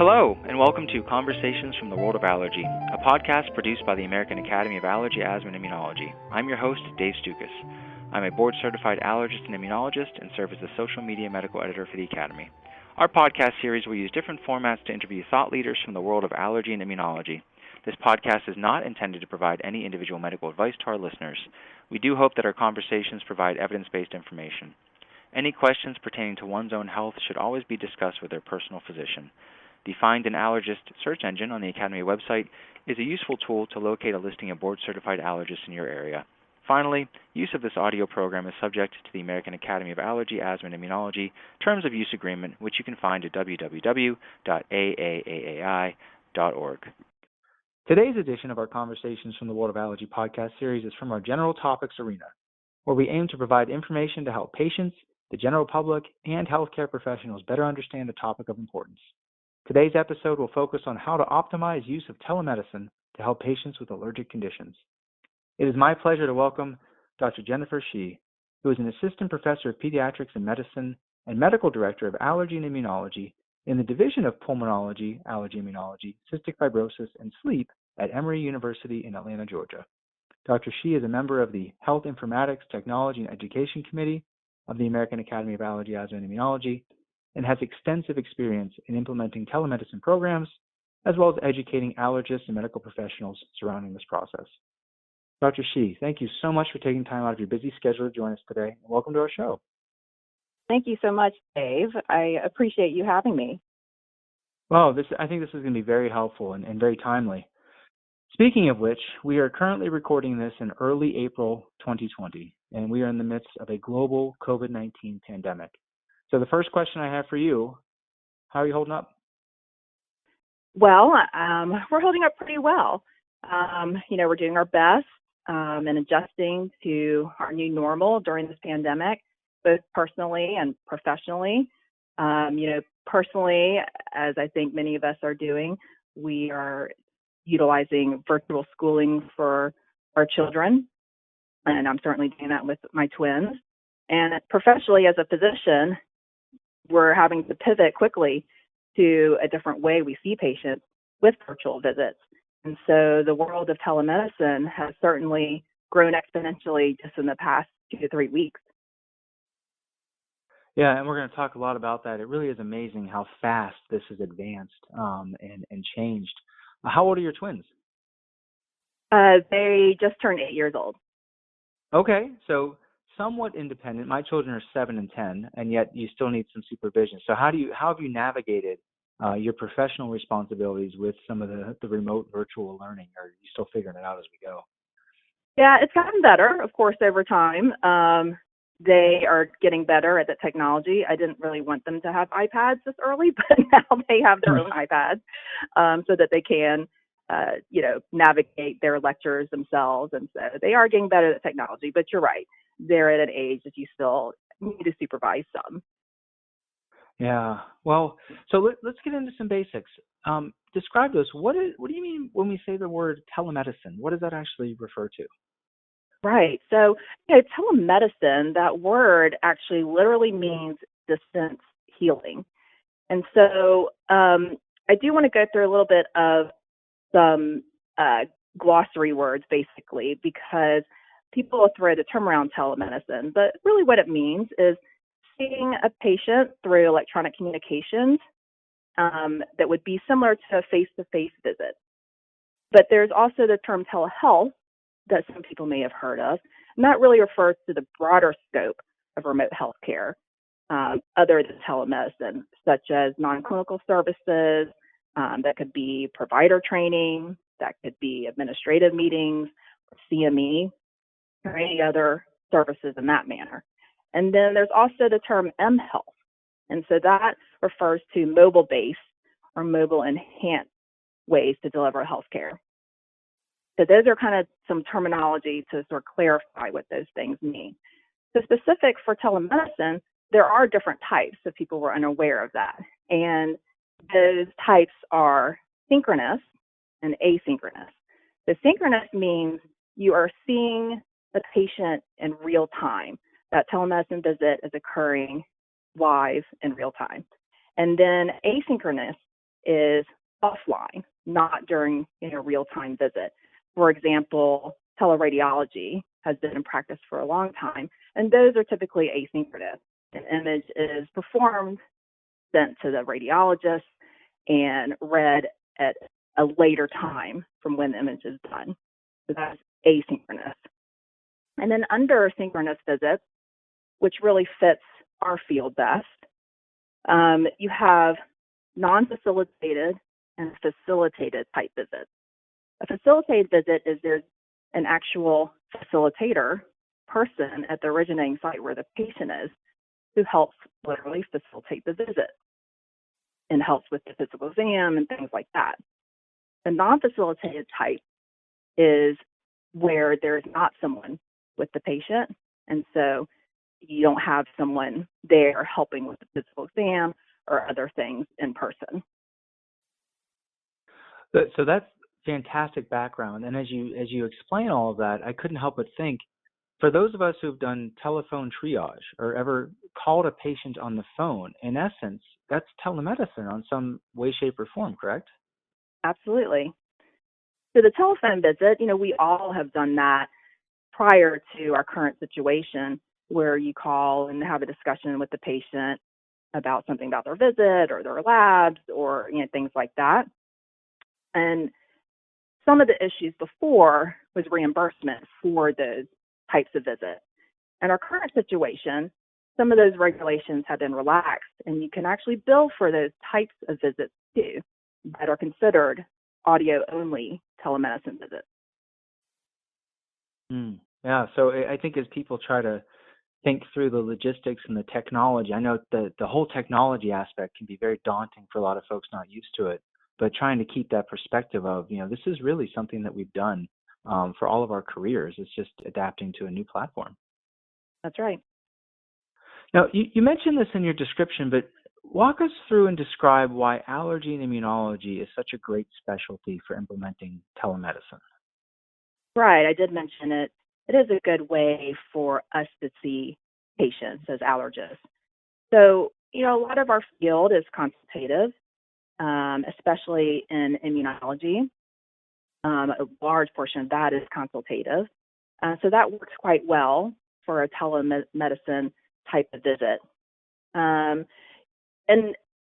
Hello, and welcome to Conversations from the World of Allergy, a podcast produced by the American Academy of Allergy, Asthma, and Immunology. I'm your host, Dave Stukas. I'm a board-certified allergist and immunologist and serve as the social media medical editor for the Academy. Our podcast series will use different formats to interview thought leaders from the world of allergy and immunology. This podcast is not intended to provide any individual medical advice to our listeners. We do hope that our conversations provide evidence-based information. Any questions pertaining to one's own health should always be discussed with their personal physician. The Find an Allergist search engine on the Academy website is a useful tool to locate a listing of board-certified allergists in your area. Finally, use of this audio program is subject to the American Academy of Allergy, Asthma, and Immunology Terms of Use Agreement, which you can find at www.aaai.org. Today's edition of our Conversations from the World of Allergy podcast series is from our General Topics arena, where we aim to provide information to help patients, the general public, and healthcare professionals better understand a topic of importance. Today's episode will focus on how to optimize use of telemedicine to help patients with allergic conditions. It is my pleasure to welcome Dr. Jennifer Shih, who is an assistant professor of pediatrics and medicine and medical director of allergy and immunology in the Division of Pulmonology, Allergy, Immunology, Cystic Fibrosis, and Sleep at Emory University in Atlanta, Georgia. Dr. Shih is a member of the Health Informatics, Technology, and Education Committee of the American Academy of Allergy, Asthma, and Immunology, and has extensive experience in implementing telemedicine programs, as well as educating allergists and medical professionals surrounding this process. Dr. Shih, thank you so much for taking time out of your busy schedule to join us today, and welcome to our show. Thank you so much, Dave. I appreciate you having me. Well, I think this is going to be very helpful and very timely. Speaking of which, we are currently recording this in early April 2020, and we are in the midst of a global COVID-19 pandemic. So the first question I have for you, how are you holding up? Well, we're holding up pretty well. We're doing our best and adjusting to our new normal during this pandemic, both personally and professionally. Personally, as I think many of us are doing, we are utilizing virtual schooling for our children, and I'm certainly doing that with my twins. And professionally, as a physician, we're having to pivot quickly to a different way we see patients with virtual visits. And so the world of telemedicine has certainly grown exponentially just in the past 2 to 3 weeks. Yeah, and we're going to talk a lot about that. It really is amazing how fast this has advanced and changed. How old are your twins? They just turned 8 years old. Okay, so somewhat independent. My children are 7 and 10, and yet you still need some supervision. So how have you navigated your professional responsibilities with some of the remote virtual learning, or are you still figuring it out as we go? Yeah, it's gotten better, of course, over time. They are getting better at the technology. I didn't really want them to have iPads this early, but now they have their own iPads so that they can navigate their lectures themselves. And so they are getting better at technology, but you're right. They're at an age that you still need to supervise some. Yeah. Well, so let's get into some basics. Describe those. What do you mean when we say the word telemedicine? What does that actually refer to? Right. So telemedicine, that word actually literally means distance healing. And so I do want to go through a little bit of some glossary words, basically, because people will throw the term around telemedicine, but really what it means is seeing a patient through electronic communications that would be similar to a face-to-face visit. But there's also the term telehealth that some people may have heard of, and that really refers to the broader scope of remote health care other than telemedicine, such as non-clinical services, that could be provider training, that could be administrative meetings, CME, or any other services in that manner. And then there's also the term mHealth. And so that refers to mobile-based or mobile-enhanced ways to deliver healthcare. So those are kind of some terminology to sort of clarify what those things mean. So specific for telemedicine, there are different types, if people were unaware of that. And those types are synchronous and asynchronous. So synchronous means you are seeing the patient in real time. That telemedicine visit is occurring live in real time. And then asynchronous is offline, not during a real-time visit. For example, teleradiology has been in practice for a long time, and those are typically asynchronous. An image is performed, sent to the radiologist, and read at a later time from when the image is done. So that's asynchronous. And then under synchronous visits, which really fits our field best, you have non-facilitated and facilitated type visits. A facilitated visit is there's an actual facilitator person at the originating site where the patient is who helps literally facilitate the visit and helps with the physical exam and things like that. The non-facilitated type is where there's not someone with the patient, and so you don't have someone there helping with the physical exam or other things in person. So that's fantastic background. And as you explain all of that, I couldn't help but think, for those of us who've done telephone triage or ever called a patient on the phone, in essence, that's telemedicine on some way, shape, or form, correct? Absolutely. So the telephone visit, we all have done that prior to our current situation, where you call and have a discussion with the patient about something about their visit or their labs or things like that. And some of the issues before was reimbursement for those types of visits. In our current situation, some of those regulations have been relaxed, and you can actually bill for those types of visits too that are considered audio-only telemedicine visits. Yeah, so I think as people try to think through the logistics and the technology, I know the whole technology aspect can be very daunting for a lot of folks not used to it, but trying to keep that perspective of, this is really something that we've done for all of our careers. It's just adapting to a new platform. That's right. Now, you mentioned this in your description, but walk us through and describe why allergy and immunology is such a great specialty for implementing telemedicine. Right, I did mention it. It is a good way for us to see patients as allergists. So, a lot of our field is consultative, especially in immunology. A large portion of that is consultative. So that works quite well for a telemedicine type of visit. And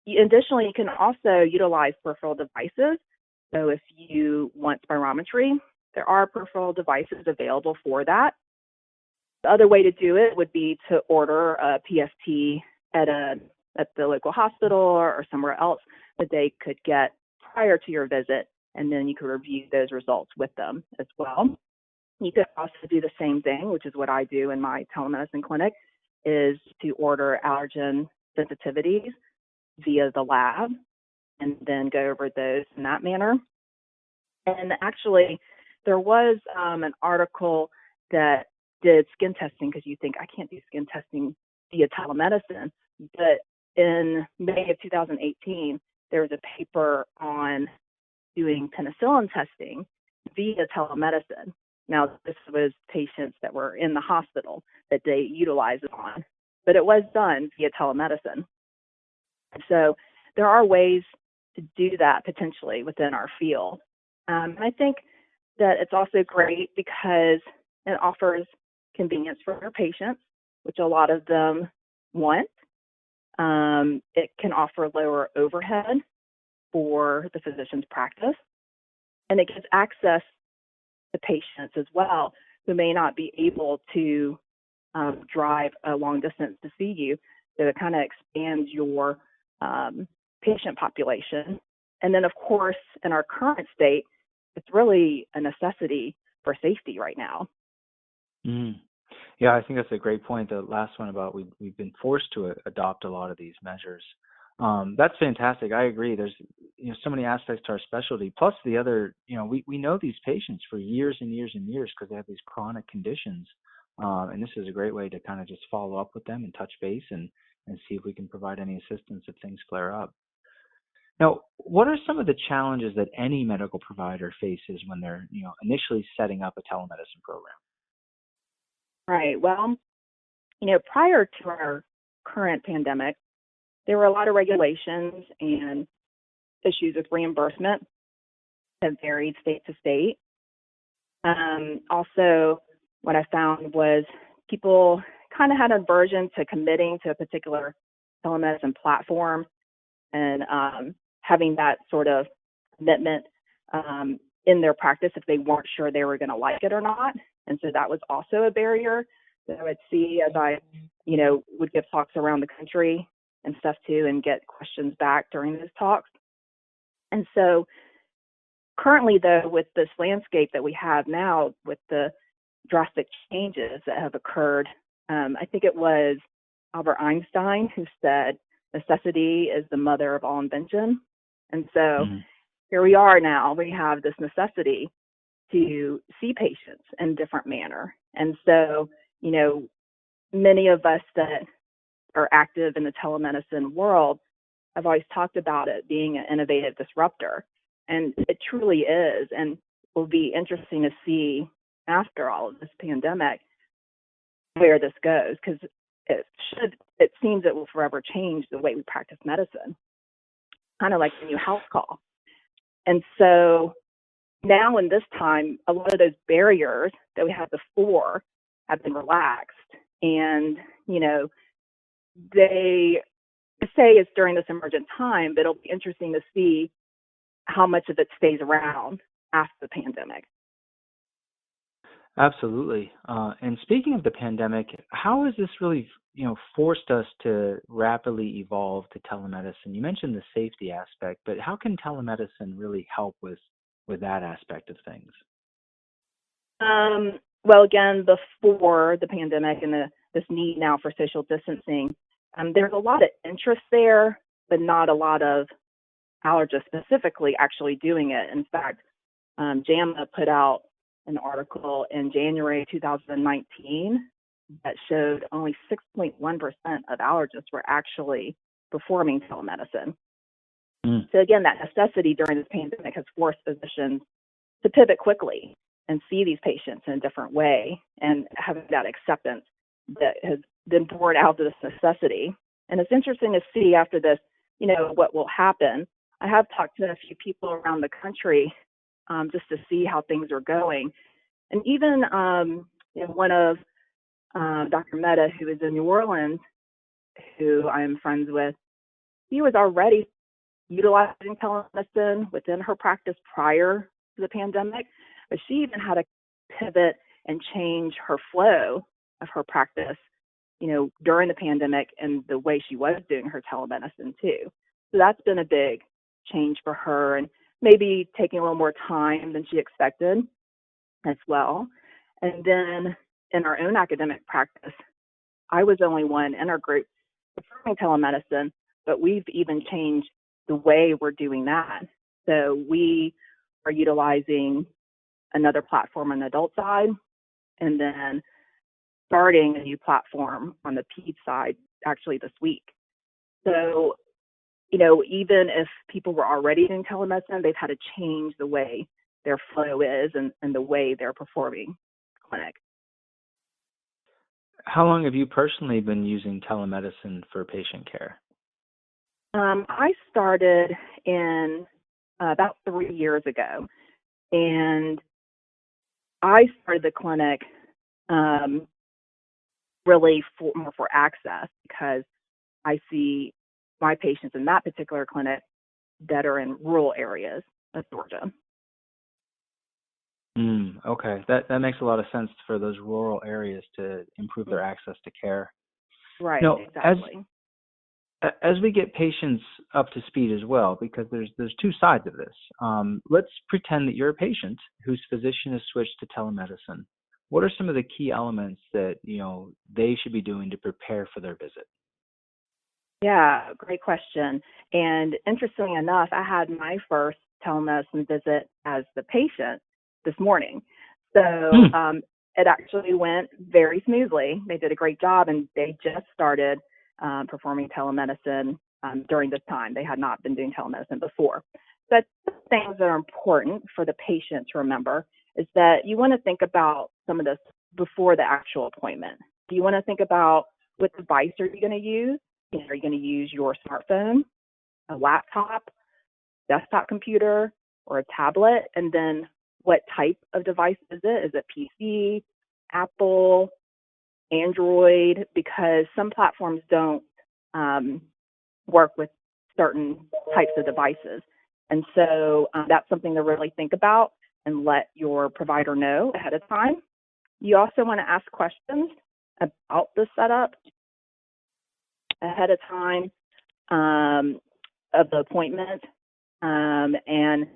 additionally, you can also utilize peripheral devices. So if you want spirometry, there are peripheral devices available for that. The other way to do it would be to order a PST at the local hospital or somewhere else that they could get prior to your visit, and then you could review those results with them as well. You could also do the same thing, which is what I do in my telemedicine clinic, is to order allergen sensitivities via the lab and then go over those in that manner. And actually, there was an article that did skin testing, because you think I can't do skin testing via telemedicine. But in May of 2018, there was a paper on doing penicillin testing via telemedicine. Now, this was patients that were in the hospital that they utilized it on, but it was done via telemedicine. So there are ways to do that potentially within our field. And I think that it's also great because it offers convenience for our patients, which a lot of them want. It can offer lower overhead for the physician's practice, and it gives access to patients as well who may not be able to drive a long distance to see you. So it kind of expands your patient population. And then, of course, in our current state, it's really a necessity for safety right now. Yeah, I think that's a great point. The last one about we've been forced to adopt a lot of these measures. That's fantastic. I agree. There's so many aspects to our specialty. Plus the other, we know these patients for years and years and years because they have these chronic conditions. And this is a great way to kind of just follow up with them and touch base and see if we can provide any assistance if things flare up. Now, what are some of the challenges that any medical provider faces when they're, initially setting up a telemedicine program? Right. Well, prior to our current pandemic, there were a lot of regulations and issues with reimbursement that varied state to state. Also, what I found was people kind of had an aversion to committing to a particular telemedicine platform and having that sort of commitment in their practice if they weren't sure they were going to like it or not. And so that was also a barrier that I would see as I, would give talks around the country and stuff too, and get questions back during those talks. And so currently, though, with this landscape that we have now, with the drastic changes that have occurred, I think it was Albert Einstein who said, necessity is the mother of all invention. And so here we are now. We have this necessity to see patients in a different manner. And so, many of us that are active in the telemedicine world have always talked about it being an innovative disruptor. And it truly is. And it will be interesting to see after all of this pandemic where this goes, because it seems it will forever change the way we practice medicine, kind of like the new house call. And so now in this time, a lot of those barriers that we had before have been relaxed. And, they say it's during this emergent time, but it'll be interesting to see how much of it stays around after the pandemic. Absolutely. And speaking of the pandemic, how has this really, forced us to rapidly evolve to telemedicine? You mentioned the safety aspect, but how can telemedicine really help with that aspect of things? Well, again, before the pandemic and this need now for social distancing, there's a lot of interest there, but not a lot of allergists specifically actually doing it. In fact, JAMA put out an article in January 2019 that showed only 6.1% of allergists were actually performing telemedicine. So again, that necessity during this pandemic has forced physicians to pivot quickly and see these patients in a different way and having that acceptance that has been born out of this necessity. And it's interesting to see after this, what will happen. I have talked to a few people around the country just to see how things are going. And even one of Dr. Mehta, who is in New Orleans, who I am friends with, he was already utilizing telemedicine within her practice prior to the pandemic, but she even had to pivot and change her flow of her practice, during the pandemic and the way she was doing her telemedicine too. So that's been a big change for her and maybe taking a little more time than she expected as well. And then in our own academic practice, I was the only one in our group performing telemedicine, but we've even changed the way we're doing that. So we are utilizing another platform on the adult side, and then starting a new platform on the ped side actually this week. So, even if people were already doing telemedicine, they've had to change the way their flow is and the way they're performing clinic. How long have you personally been using telemedicine for patient care? I started in about 3 years ago, and I started the clinic really more for access, because I see my patients in that particular clinic that are in rural areas of Georgia. Okay, that makes a lot of sense for those rural areas to improve their access to care. Right, exactly. As we get patients up to speed as well, because there's two sides of this. Let's pretend that you're a patient whose physician has switched to telemedicine. What are some of the key elements that they should be doing to prepare for their visit? Yeah, great question. And interestingly enough, I had my first telemedicine visit as the patient this morning. So it actually went very smoothly. They did a great job, and they just started performing telemedicine during this time. They had not been doing telemedicine before. But things that are important for the patient to remember is that you want to think about some of this before the actual appointment. Do you want to think about what device are you going to use? Are you going to use your smartphone, a laptop, desktop computer or a tablet? And then what type of device is it? Is it PC, Apple, Android? Because some platforms don't work with certain types of devices. And so that's something to really think about and let your provider know ahead of time. You also want to ask questions about the setup ahead of time of the appointment, and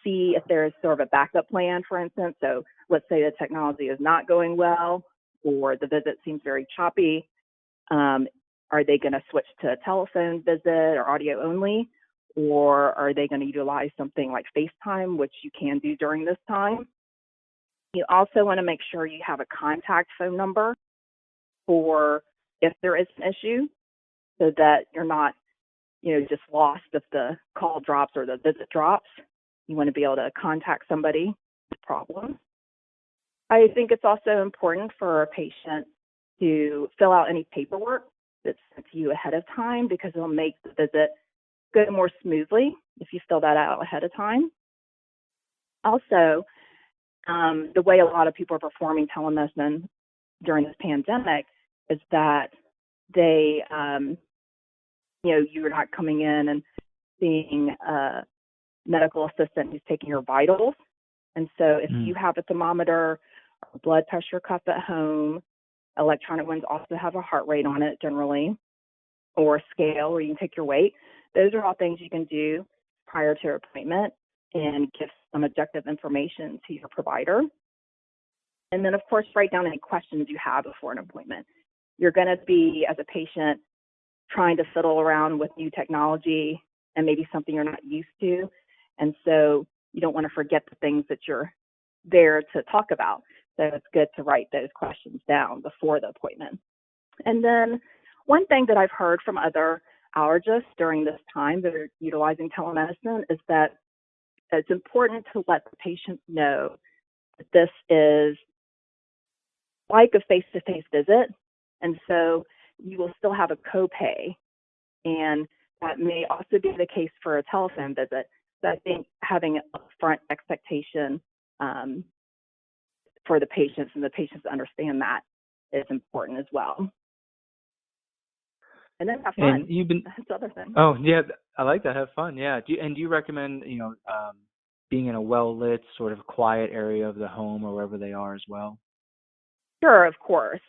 see if there's sort of a backup plan, for instance. So let's say the technology is not going well or the visit seems very choppy. Are they going to switch to a telephone visit or audio only? Or are they going to utilize something like FaceTime, which you can do during this time? You also want to make sure you have a contact phone number for if there is an issue, so that you're not, just lost if the call drops or the visit drops. You want to be able to contact somebody with problems. I think it's also important for a patient to fill out any paperwork that's sent to you ahead of time, because it'll make the visit go more smoothly if you fill that out ahead of time. Also, the way a lot of people are performing telemedicine during this pandemic is that they, you're not coming in and seeing a medical assistant who's taking your vitals. And so if you have a thermometer or blood pressure cuff at home, electronic ones also have a heart rate on it generally, or a scale where you can take your weight. Those are all things you can do prior to your appointment and give some objective information to your provider. And then, of course, write down any questions you have before an appointment. You're going to be, as a patient, trying to fiddle around with new technology and maybe something you're not used to. And so you don't want to forget the things that you're there to talk about. So it's good to write those questions down before the appointment. And then one thing that I've heard from other allergists during this time that are utilizing telemedicine is that it's important to let the patient know that this is like a face-to-face visit, and so you will still have a copay, and that may also be the case for a telephone visit. So I think having an upfront expectation for the patients and the patients to understand that is important as well. And then have fun. And you've been, that's the other thing. Oh yeah, I like that. Have fun. Yeah. Do you recommend being in a well-lit, sort of quiet area of the home or wherever they are as well? Sure, of course.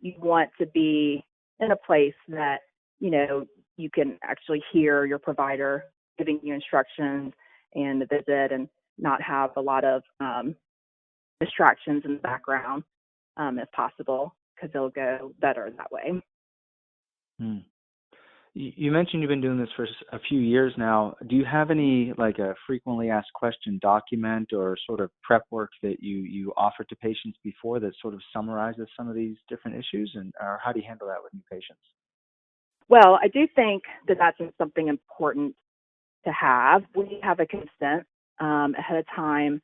You want to be in a place that you can actually hear your provider giving you instructions and the visit, and not have a lot of distractions in the background, if possible, because it'll go better that way. You mentioned you've been doing this for a few years now. Do you have any, like, a frequently asked question document or sort of prep work that you offer to patients before that sort of summarizes some of these different issues, or how do you handle that with new patients? Well, I do think that that's something important to have. We have a consent ahead of time.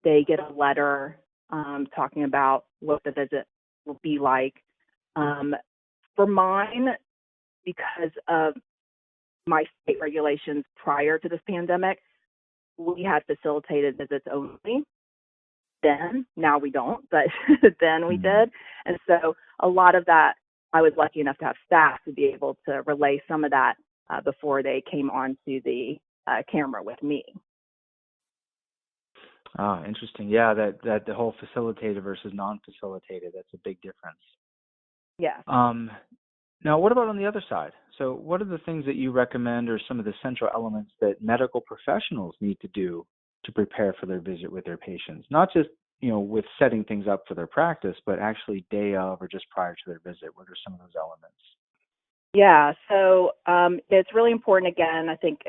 They get a letter talking about what the visit will be like. For mine, because of my state regulations prior to this pandemic, we had facilitated visits only. Then, now we don't, but then we did. And so a lot of that, I was lucky enough to have staff to be able to relay some of that before they came onto the camera with me. Oh, interesting. Yeah, that the whole facilitated versus non-facilitated, that's a big difference. Yes. Now, what about on the other side? So what are the things that you recommend, or some of the central elements that medical professionals need to do to prepare for their visit with their patients? Not just, with setting things up for their practice, but actually day of or just prior to their visit. What are some of those elements? Yeah, so it's really important, again, I think,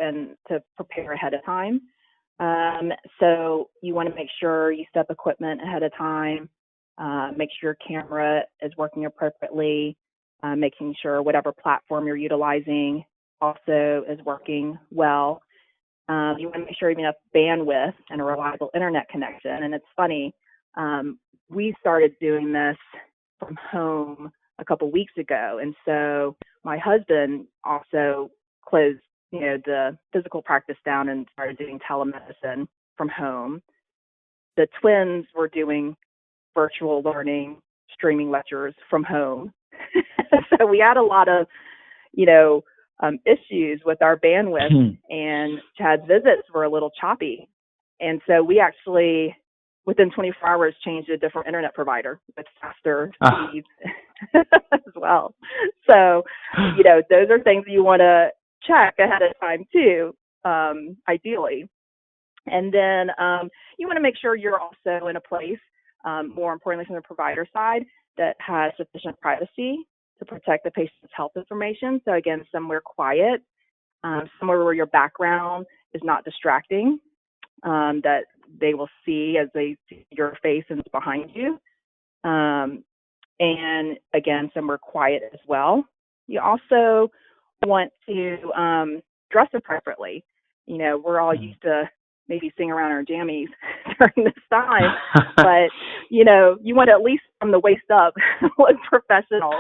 to prepare ahead of time. So you want to make sure you set up equipment ahead of time, make sure your camera is working appropriately, making sure whatever platform you're utilizing also is working well. You want to make sure you have enough bandwidth and a reliable internet connection. And it's funny, we started doing this from home a couple weeks ago. And so my husband also closed the physical practice down and started doing telemedicine from home. The twins were doing virtual learning, streaming lectures from home. So we had a lot of, issues with our bandwidth, and Chad's visits were a little choppy. And so we actually, within 24 hours, changed to a different internet provider with faster speeds as well. So, those are things you want to check ahead of time too, ideally. And then you want to make sure you're also in a place, more importantly from the provider side, that has sufficient privacy to protect the patient's health information. So again, somewhere quiet, somewhere where your background is not distracting, that they will see as they see your face and it's behind you. And again, somewhere quiet as well. You also want to dress appropriately. We're all used to maybe sing around our jammies during this time, but you want to, at least from the waist up, look professional.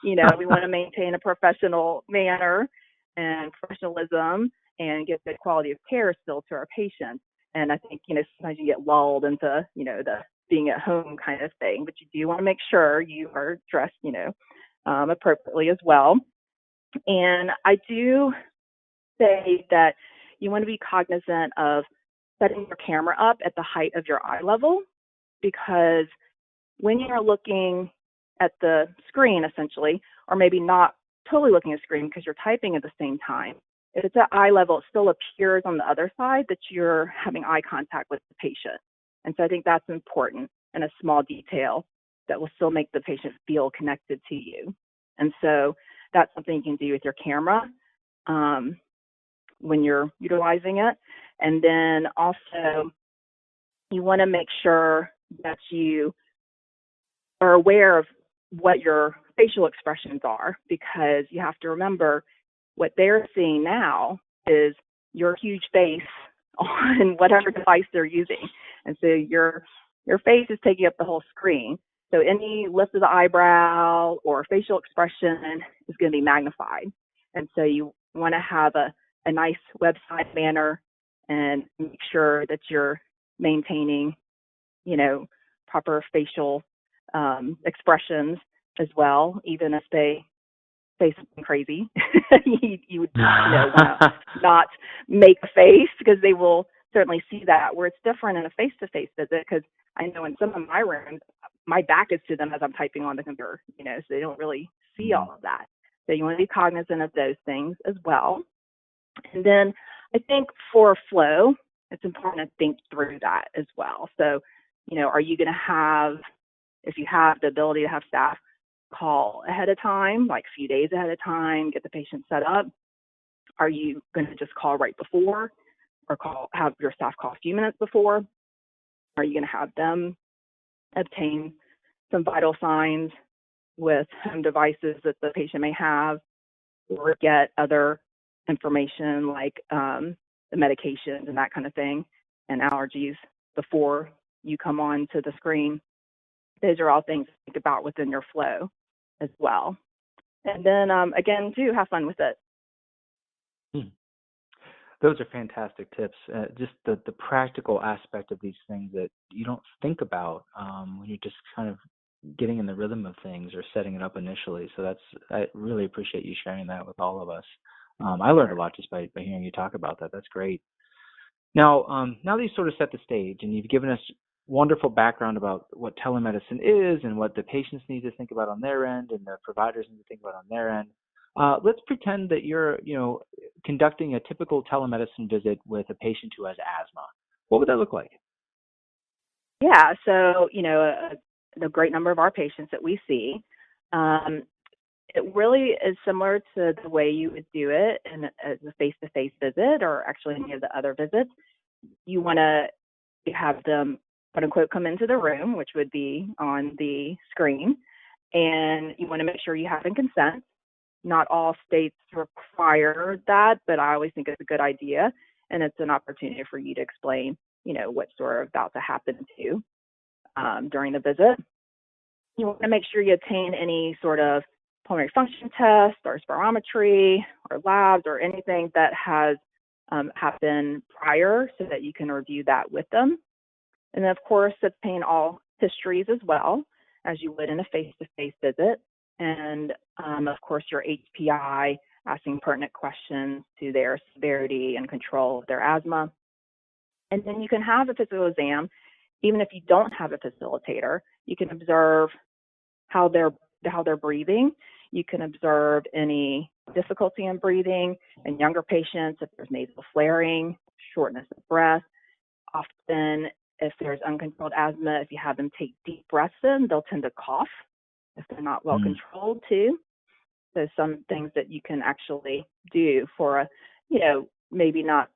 We want to maintain a professional manner and professionalism and give good quality of care still to our patients. And I think, sometimes you get lulled into, the being at home kind of thing, but you do want to make sure you are dressed, appropriately as well. And I do say that you want to be cognizant of setting your camera up at the height of your eye level, because when you're looking at the screen, essentially, or maybe not totally looking at the screen because you're typing at the same time, if it's at eye level, it still appears on the other side that you're having eye contact with the patient. And so I think that's important, and a small detail that will still make the patient feel connected to you. And so that's something you can do with your camera when you're utilizing it. And then also, you want to make sure that you are aware of what your facial expressions are, because you have to remember what they're seeing now is your huge face on whatever device they're using. And so your face is taking up the whole screen. So any lift of the eyebrow or facial expression is going to be magnified. And so you want to have a nice website manner and make sure that you're maintaining, proper facial expressions as well, even if they say something crazy. you would want to not make a face, because they will certainly see that, where it's different in a face-to-face visit, because I know in some of my rooms, my back is to them as I'm typing on the computer, so they don't really see all of that. So you want to be cognizant of those things as well. And then I think for flow, it's important to think through that as well. So, are you going to have, if you have the ability to have staff call ahead of time, like a few days ahead of time, get the patient set up? Are you going to just call right before, or have your staff call a few minutes before? Are you going to have them obtain some vital signs with home devices that the patient may have, or get other information like the medications and that kind of thing, and allergies before you come on to the screen? Those are all things to think about within your flow as well. And then again, too, have fun with it. Those are fantastic tips. Just the practical aspect of these things that you don't think about when you're just kind of getting in the rhythm of things or setting it up initially. So I really appreciate you sharing that with all of us. I learned a lot just by hearing you talk about that. That's great. Now that you sort of set the stage and you've given us wonderful background about what telemedicine is and what the patients need to think about on their end and the providers need to think about on their end, let's pretend that you're, conducting a typical telemedicine visit with a patient who has asthma. What would that look like? Yeah, so, the great number of our patients that we see, it really is similar to the way you would do it as a face-to-face visit, or actually any of the other visits. You want to have them, quote unquote, come into the room, which would be on the screen, and you want to make sure you have consent. Not all states require that, but I always think it's a good idea, and it's an opportunity for you to explain, what's sort of about to happen to you during the visit. You want to make sure you obtain any sort of pulmonary function test or spirometry or labs or anything that has happened prior so that you can review that with them. And then, of course, obtain all histories as well, as you would in a face-to-face visit. And, of course, your HPI, asking pertinent questions to their severity and control of their asthma. And then you can have a physical exam. Even if you don't have a facilitator, you can observe how they're breathing. You can observe any difficulty in breathing in younger patients, if there's nasal flaring, shortness of breath. Often, if there's uncontrolled asthma, if you have them take deep breaths in, they'll tend to cough if they're not well controlled too. So some things that you can actually do for a, maybe not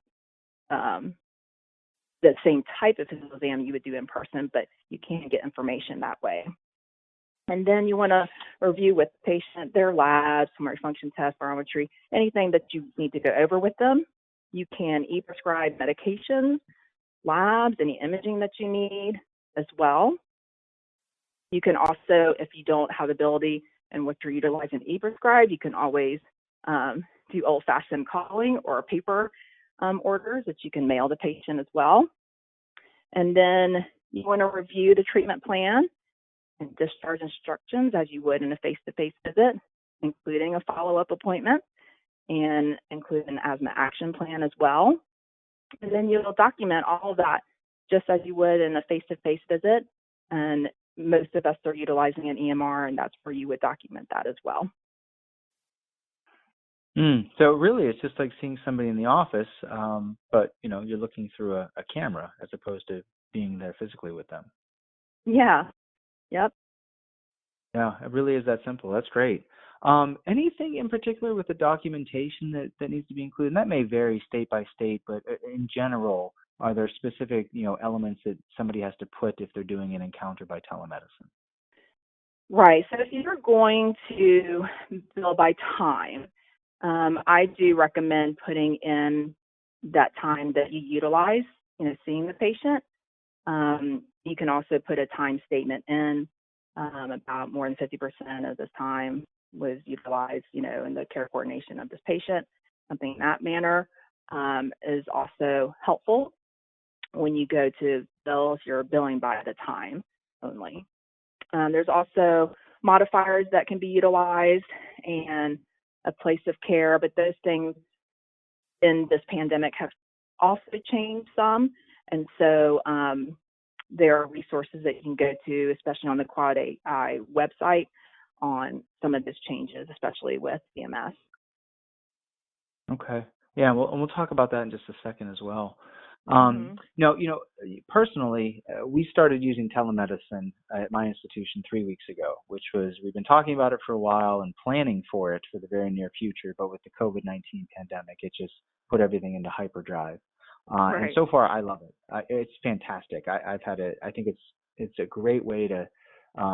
the same type of physical exam you would do in person, but you can get information that way. And then you want to review with the patient their labs, pulmonary function tests, barometry, anything that you need to go over with them. You can e-prescribe medications, labs, any imaging that you need as well. You can also, if you don't have the ability and what you're utilizing e-prescribe, you can always do old-fashioned calling or paper orders that you can mail the patient as well. And then you want to review the treatment plan and discharge instructions as you would in a face-to-face visit, including a follow-up appointment and include an asthma action plan as well. And then you'll document all of that just as you would in a face-to-face visit. And most of us are utilizing an EMR, and that's where you would document that as well. So really, it's just like seeing somebody in the office, but you're looking through a camera as opposed to being there physically with them. Yeah. Yep. Yeah, it really is that simple. That's great. Anything in particular with the documentation that needs to be included? And that may vary state by state, but in general, are there specific elements that somebody has to put if they're doing an encounter by telemedicine? Right. So if you're going to bill by time, I do recommend putting in that time that you utilize, seeing the patient. You can also put a time statement in about more than 50% of this time was utilized, in the care coordination of this patient. Something in that manner is also helpful when you go to bill if you're billing by the time only. There's also modifiers that can be utilized and a place of care, but those things in this pandemic have also changed some. And so there are resources that you can go to, especially on the Quad AI website, on some of these changes, especially with CMS. Okay. Yeah, and we'll talk about that in just a second as well. Personally, we started using telemedicine at my institution 3 weeks ago, we've been talking about it for a while and planning for it for the very near future, but with the COVID-19 pandemic, it just put everything into hyperdrive. Right. And so far, I love it. It's fantastic. I think it's a great way to,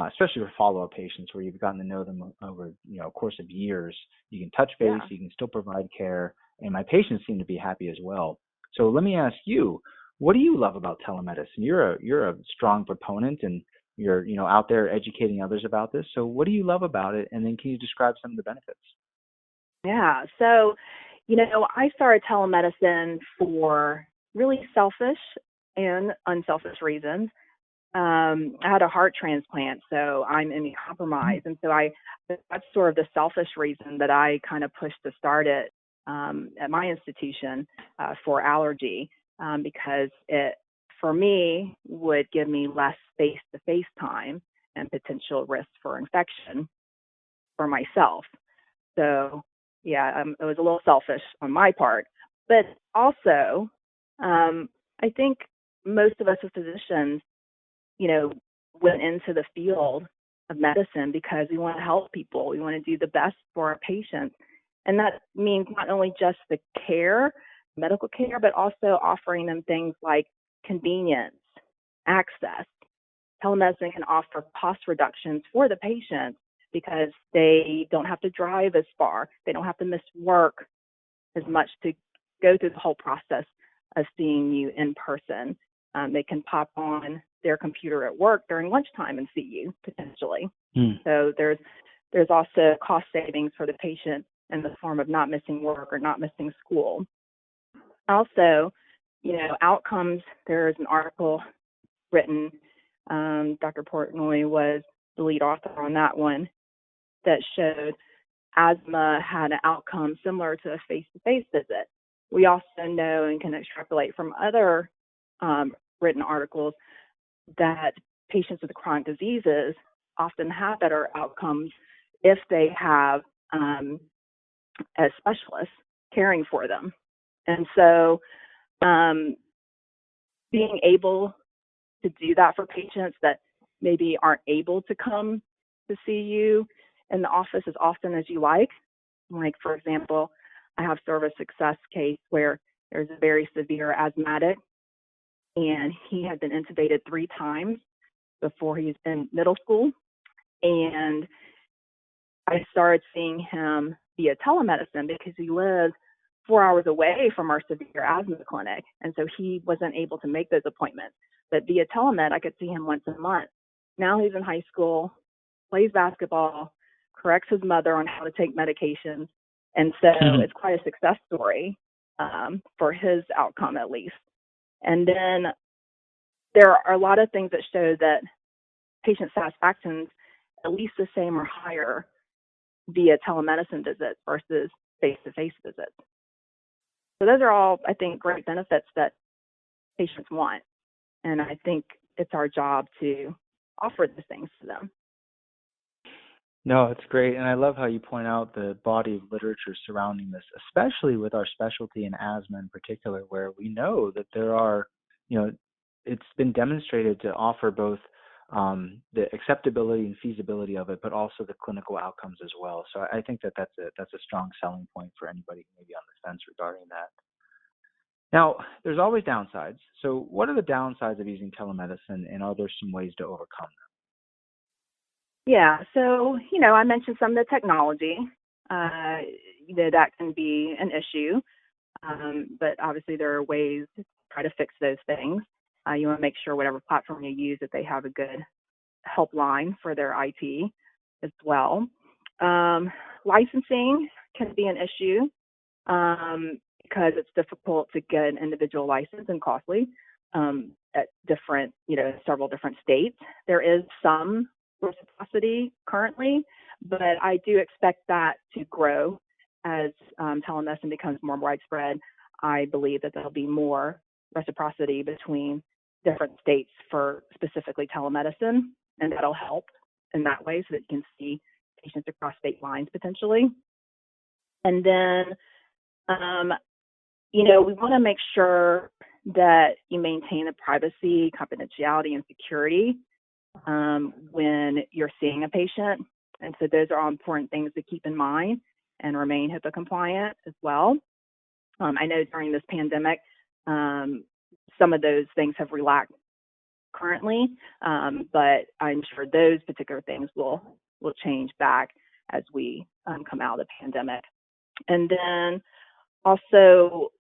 especially for follow-up patients where you've gotten to know them over, a course of years. You can touch base, you can still provide care, and my patients seem to be happy as well. So let me ask you, what do you love about telemedicine? You're a strong proponent, and you're out there educating others about this. So what do you love about it? And then can you describe some of the benefits? Yeah. So, I started telemedicine for really selfish and unselfish reasons. I had a heart transplant, so I'm immunocompromised, and so that's sort of the selfish reason that I kind of pushed to start it at my institution for Allergy, because it, for me, would give me less face-to-face time and potential risk for infection for myself. So, yeah, it was a little selfish on my part. But also, I think most of us as physicians, went into the field of medicine because we want to help people. We want to do the best for our patients. And that means not only just the care, medical care, but also offering them things like convenience, access. Telemedicine can offer cost reductions for the patients because they don't have to drive as far. They don't have to miss work as much to go through the whole process of seeing you in person. They can pop on their computer at work during lunchtime and see you potentially. So there's also cost savings for the patient in the form of not missing work or not missing school. Also, outcomes, there's an article written, Dr. Portnoy was the lead author on that one, that showed asthma had an outcome similar to a face-to-face visit. We also know and can extrapolate from other written articles that patients with chronic diseases often have better outcomes if they have a specialist caring for them. And so being able to do that for patients that maybe aren't able to come to see you in the office as often as you like. Like, for example, I have service success case where there's a very severe asthmatic, and he had been intubated 3 times before he's in middle school. And I started seeing him via telemedicine because he lives 4 hours away from our severe asthma clinic. And so he wasn't able to make those appointments. But via telemed, I could see him once a month. Now he's in high school, plays basketball, corrects his mother on how to take medications. And so it's quite a success story for his outcome, at least. And then there are a lot of things that show that patient satisfaction is at least the same or higher via telemedicine visits versus face-to-face visits. So those are all, I think, great benefits that patients want. And I think it's our job to offer those things to them. No, it's great. And I love how you point out the body of literature surrounding this, especially with our specialty in asthma in particular, where we know that there are, it's been demonstrated to offer both the acceptability and feasibility of it, but also the clinical outcomes as well. So I think that that's a strong selling point for anybody who may be on the fence regarding that. Now, there's always downsides. So what are the downsides of using telemedicine, and are there some ways to overcome them? Yeah, so, I mentioned some of the technology, that can be an issue, but obviously there are ways to try to fix those things. You want to make sure whatever platform you use, that they have a good helpline for their IT as well. Licensing can be an issue because it's difficult to get an individual license and costly at different, several different states. There is some reciprocity currently, but I do expect that to grow as telemedicine becomes more widespread. I believe that there'll be more reciprocity between different states for specifically telemedicine, and that'll help in that way so that you can see patients across state lines potentially. And then, we want to make sure that you maintain the privacy, confidentiality, and security when you're seeing a patient. And so those are all important things to keep in mind and remain HIPAA compliant as well. I know during this pandemic, some of those things have relaxed currently, but I'm sure those particular things will change back as we come out of the pandemic. And then also,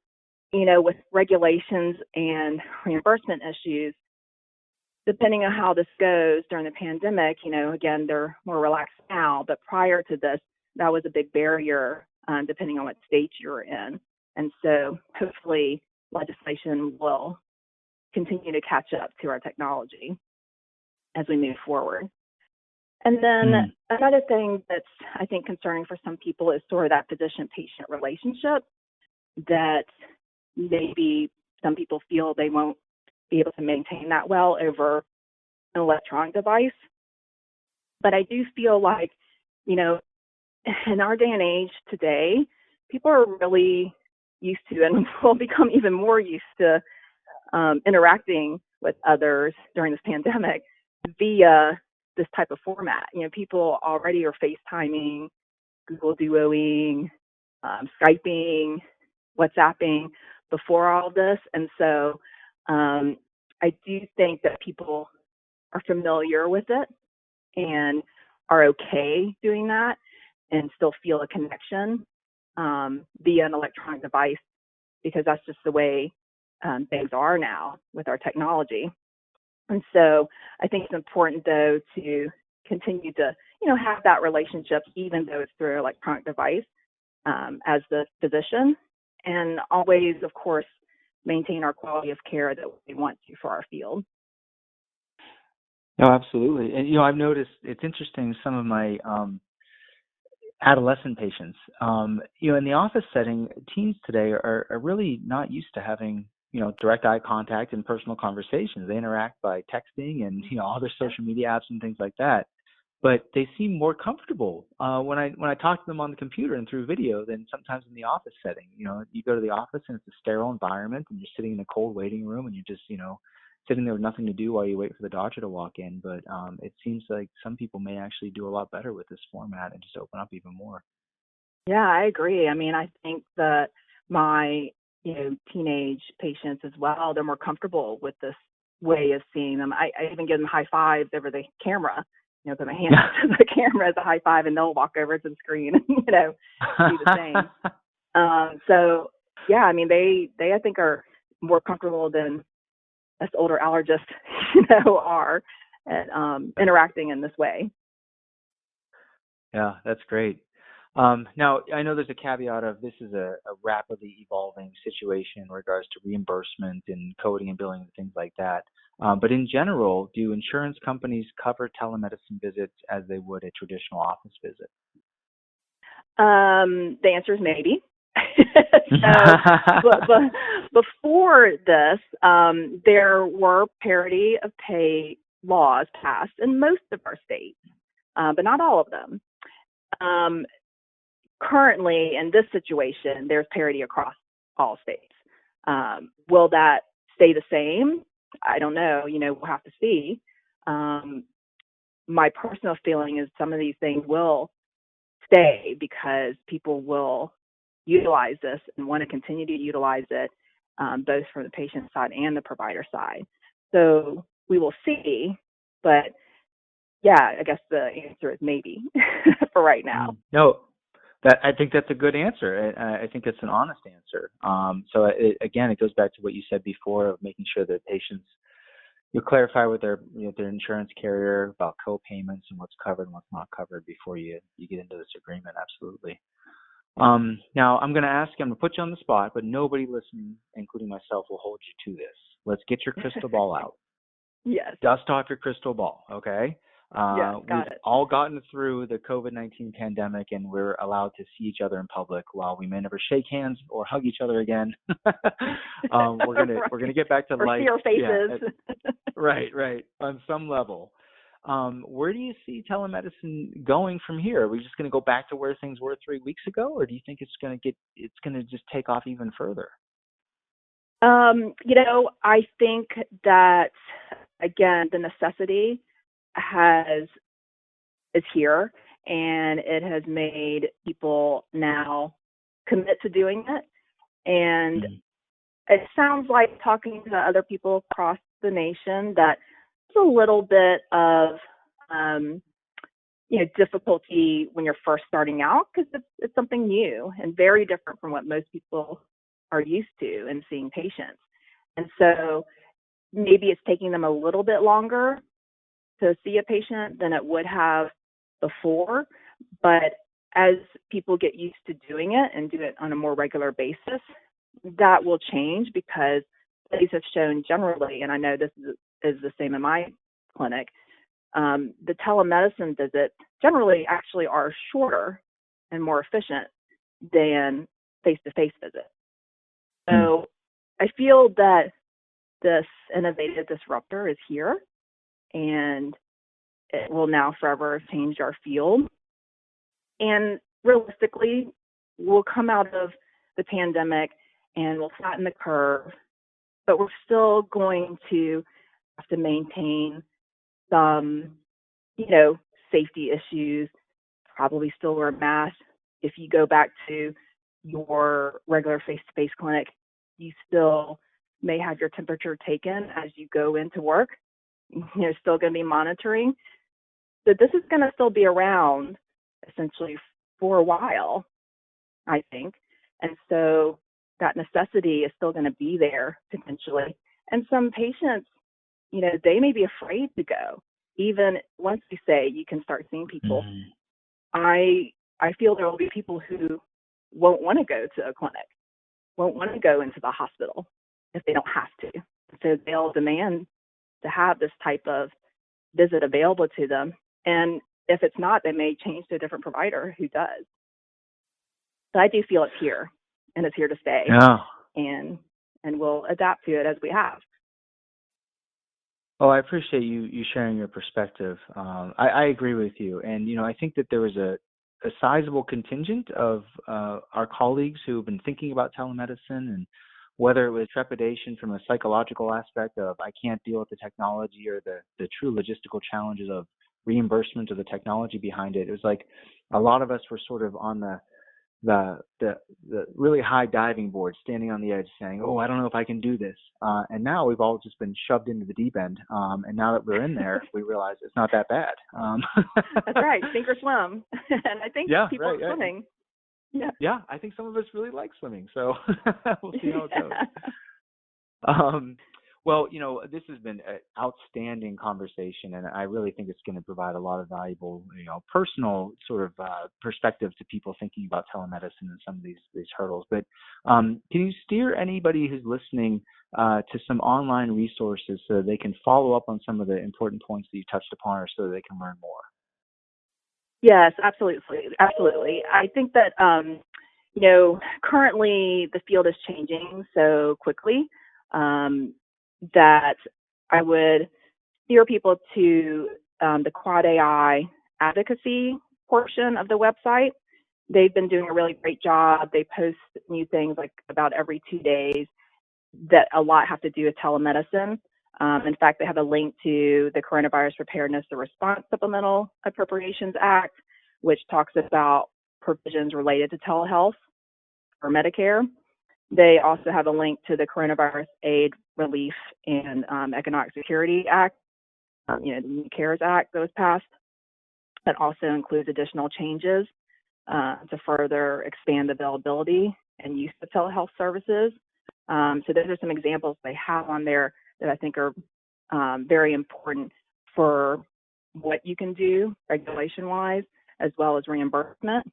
with regulations and reimbursement issues, depending on how this goes during the pandemic, again, they're more relaxed now, but prior to this, that was a big barrier depending on what state you're in. And so hopefully legislation will continue to catch up to our technology as we move forward. And then another thing that's, I think, concerning for some people is sort of that physician-patient relationship, that maybe some people feel they won't be able to maintain that well over an electronic device. But I do feel like, in our day and age today, people are really used to, and will become even more used to, interacting with others during this pandemic via this type of format. People already are FaceTiming, Google Duoing, Skyping, WhatsApping before all this. And so I do think that people are familiar with it and are okay doing that and still feel a connection via an electronic device, because that's just the way things are now with our technology. And so I think it's important, though, to continue to, have that relationship, even though it's through an electronic device, as the physician, and always, of course, maintain our quality of care that we want to for our field. No, absolutely. And, I've noticed it's interesting, some of my adolescent patients, in the office setting, teens today are really not used to having, direct eye contact and personal conversations. They interact by texting and, all their social media apps and things like that. But they seem more comfortable when I talk to them on the computer and through video than sometimes in the office setting. You go to the office and it's a sterile environment, and you're sitting in a cold waiting room, and you're just, sitting there with nothing to do while you wait for the doctor to walk in. But it seems like some people may actually do a lot better with this format and just open up even more. Yeah, I agree. I mean, I think that my, teenage patients as well, they're more comfortable with this way of seeing them. I even give them high fives over the camera. Put my hand to the camera as a high five, and they'll walk over to the screen and, do the same. So, yeah, I mean, they I think are more comfortable than us older allergists, are at interacting in this way. Yeah, that's great. Now, I know there's a caveat of this is a rapidly evolving situation in regards to reimbursement and coding and billing and things like that. But in general, do insurance companies cover telemedicine visits as they would a traditional office visit? The answer is maybe. But before this, there were parity of pay laws passed in most of our states, but not all of them. Currently, in this situation, there's parity across all states. Will that stay the same? I don't know. We'll have to see. My personal feeling is some of these things will stay because people will utilize this and want to continue to utilize it, both from the patient side and the provider side. So we will see, but yeah, I guess the answer is maybe for right now. No, I think that's a good answer. I think it's an honest answer. So again, it goes back to what you said before of making sure that patients, you clarify with their insurance carrier about co-payments and what's covered and what's not covered before you get into this agreement. Absolutely. Now I'm going to put you on the spot, but nobody listening, including myself, will hold you to this. Let's get your crystal ball out. Yes. Dust off your crystal ball, okay? Yes, we've all gotten through the COVID-19 pandemic, and we're allowed to see each other in public. While we may never shake hands or hug each other again, we're gonna get back to life. See our faces. Yeah, right. On some level, where do you see telemedicine going from here? Are we just going to go back to where things were 3 weeks ago, or do you think it's going to just take off even further? I think that, again, the necessity is here, and it has made people now commit to doing it. And it sounds like, talking to other people across the nation, that it's a little bit of difficulty when you're first starting out, because it's something new and very different from what most people are used to in seeing patients. And so maybe it's taking them a little bit longer to see a patient than it would have before. But as people get used to doing it and do it on a more regular basis, that will change, because studies have shown generally, and I know this is the same in my clinic, the telemedicine visits generally actually are shorter and more efficient than face-to-face visits. So I feel that this innovative disruptor is here, and it will now forever change our field. And realistically, we'll come out of the pandemic and we'll flatten the curve, but we're still going to have to maintain some, safety issues, probably still wear masks. If you go back to your regular face-to-face clinic, you still may have your temperature taken as you go into work. You're still going to be monitoring. So this is going to still be around essentially for a while, I think. And so that necessity is still going to be there potentially. And some patients, they may be afraid to go. Even once we say you can start seeing people, I feel there will be people who won't want to go to a clinic, won't want to go into the hospital if they don't have to. So they'll demand to have this type of visit available to them. And if it's not, they may change to a different provider who does. So I do feel it's here, and it's here to stay. Yeah. And we'll adapt to it as we have. Oh, I appreciate you sharing your perspective. I agree with you. And, I think that there was a sizable contingent of our colleagues who have been thinking about telemedicine, and whether it was trepidation from a psychological aspect of I can't deal with the technology, or the true logistical challenges of reimbursement of the technology behind it. It was like a lot of us were sort of on the really high diving board, standing on the edge saying, oh, I don't know if I can do this. And now we've all just been shoved into the deep end. And now that we're in there, we realize it's not that bad. That's right. Sink or swim. And I think people are swimming. Yeah, I think some of us really like swimming. So we'll see how it goes. Well, this has been an outstanding conversation, and I really think it's going to provide a lot of valuable, personal sort of perspective to people thinking about telemedicine and some of these hurdles. But can you steer anybody who's listening to some online resources so they can follow up on some of the important points that you touched upon, or so that they can learn more? Yes, absolutely. Absolutely. I think that, currently the field is changing so quickly. That I would steer people to the Quad AI advocacy portion of the website. They've been doing a really great job. They post new things like about every 2 days that a lot have to do with telemedicine. In fact, they have a link to the Coronavirus Preparedness and Response Supplemental Appropriations Act, which talks about provisions related to telehealth for Medicare. They also have a link to the Coronavirus Aid, Relief, and Economic Security Act, the new CARES Act that was passed. That also includes additional changes to further expand availability and use of telehealth services. So those are some examples they have on there that I think are very important for what you can do regulation-wise, as well as reimbursement.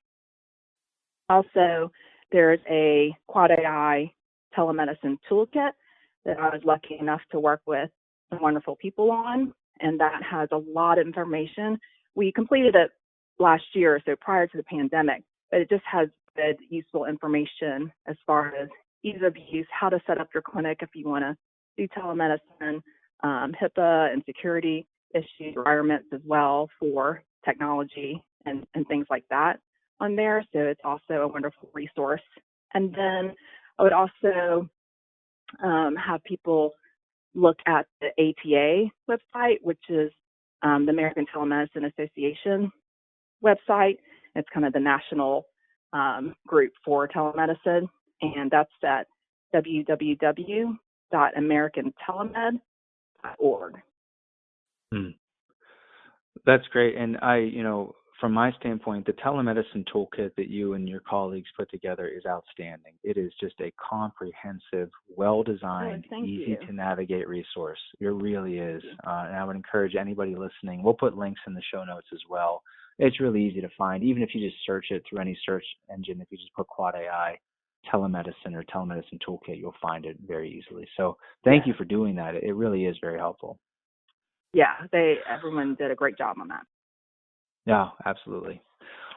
Also, there's a Quad AI telemedicine toolkit that I was lucky enough to work with some wonderful people on, and that has a lot of information. We completed it last year, so prior to the pandemic, but it just has good, useful information as far as ease of use, how to set up your clinic if you want to do telemedicine, HIPAA and security issues, requirements as well for technology and things like that on there. So it's also a wonderful resource. And then I would also have people look at the ATA website, which is the American Telemedicine Association website. It's kind of the national group for telemedicine, and that's at www.americantelemed.org. That's great. And from my standpoint, the telemedicine toolkit that you and your colleagues put together is outstanding. It is just a comprehensive, well-designed, easy to navigate resource. It really is. And I would encourage anybody listening. We'll put links in the show notes as well. It's really easy to find. Even if you just search it through any search engine, if you just put Quad AI telemedicine or telemedicine toolkit, you'll find it very easily. So thank you for doing that. It really is very helpful. Yeah, everyone did a great job on that. Yeah, absolutely.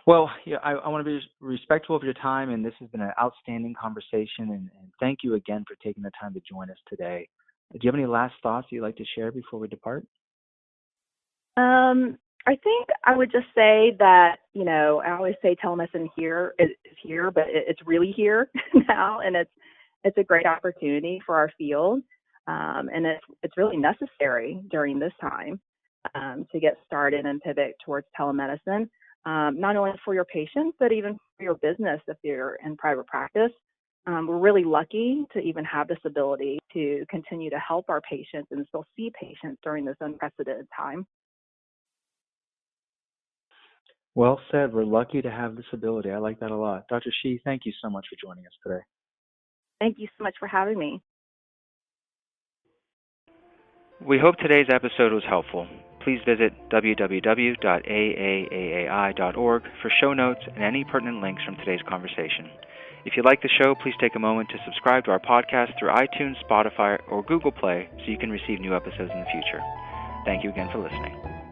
Well, I want to be respectful of your time, and this has been an outstanding conversation, and thank you again for taking the time to join us today. Do you have any last thoughts you'd like to share before we depart? I think I would just say that, I always say telemedicine is here, but it's really here now, and it's a great opportunity for our field, and it's really necessary during this time to get started and pivot towards telemedicine, not only for your patients, but even for your business if you're in private practice. We're really lucky to even have this ability to continue to help our patients and still see patients during this unprecedented time. Well said. We're lucky to have this ability. I like that a lot. Dr. Shih, thank you so much for joining us today. Thank you so much for having me. We hope today's episode was helpful. Please visit www.aaai.org for show notes and any pertinent links from today's conversation. If you like the show, please take a moment to subscribe to our podcast through iTunes, Spotify, or Google Play so you can receive new episodes in the future. Thank you again for listening.